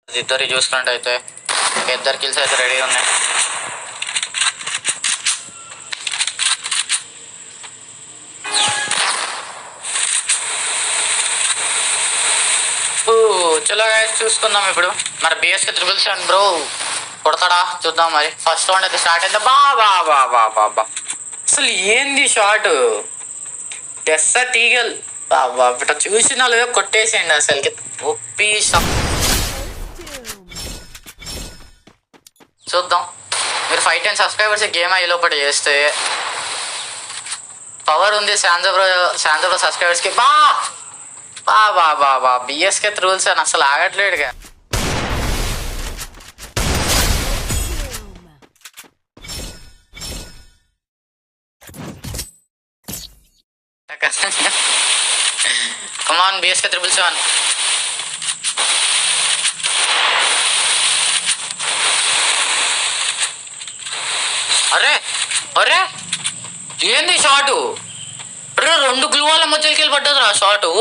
ఇద్దరు చూసుకుంటే అయితే ఇద్దరు కిల్స్ అయితే రెడీ ఉన్నాయి. చలో చూసుకుందాం ఇప్పుడు. మరి బిఎస్కే 777 బ్రో కొడతాడా చూద్దాం. మరి ఫస్ట్ రౌండ్ అయితే స్టార్ట్ అయితే బా అసలు ఏంది షార్ట్ డెస్సర్ట్ ఈగల్ బాబా ఇట్లా చూసిన వాళ్ళు కొట్టేసేయండి అసలుకి ఒప్పి. చూద్దాం మీరు 510 సబ్స్క్రైబర్స్ గేమ్ అయ్యే లోపల చేస్తే పవర్ ఉంది శాంజబ్రో సబ్స్క్రైబర్స్కి బా బా బా బా బా బిఎస్కే రూల్స్ అని అసలు ఆగట్లేడుగా. కమాన్ బిఎస్కే 777. అరే అరే ఏంది షాటు? అరే 2 గ్లూ వాళ్ళ మధ్యలోకి వెళ్ళి పడ్డదిరా షాటు.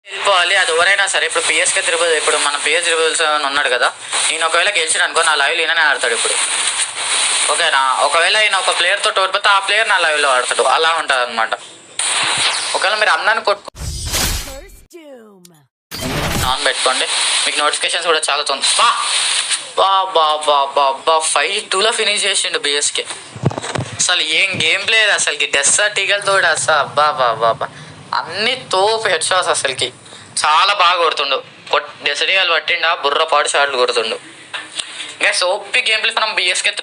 వెళ్ళిపోవాలి అది ఎవరైనా సరే. ఇప్పుడు పిఎస్కే తిరుపతి ఇప్పుడు మన పిఎస్ 777 ఉన్నాడు కదా, నేను ఒకవేళ గెలిచాడు అనుకో నా లైవ్లో ఈయననే ఆడతాడు ఇప్పుడు. ఓకేనా? ఒకవేళ ఈయన ఒక ప్లేయర్తో ఓడిపోతే ఆ ప్లేయర్ నా లైవ్లో ఆడతాడు. అలా ఉంటుంది అనమాట. ఒకవేళ మీరు అందరిని ఆన్ పెట్టుకోండి, మీకు నోటిఫికేషన్స్ కూడా చాలా తొందర. బా బా బా బా బా 5-2లో ఫినిష్ చేసిండు బిఎస్కే. అసలు ఏం గేమ్ ప్లే అసలుకి డెస్సర్ట్ ఈగల్తో అసలు అబ్బా బా బాబా అన్ని తోపు హెడ్ షాట్స్ అసలుకి చాలా బాగా కొడుతుండు. డెస్సర్ట్ ఈగల్ పట్టిండా బుర్ర పాడు షాట్లు కొడుతుండు. ఇంకా సోపి గేమ్ ప్లే మనం బిఎస్కే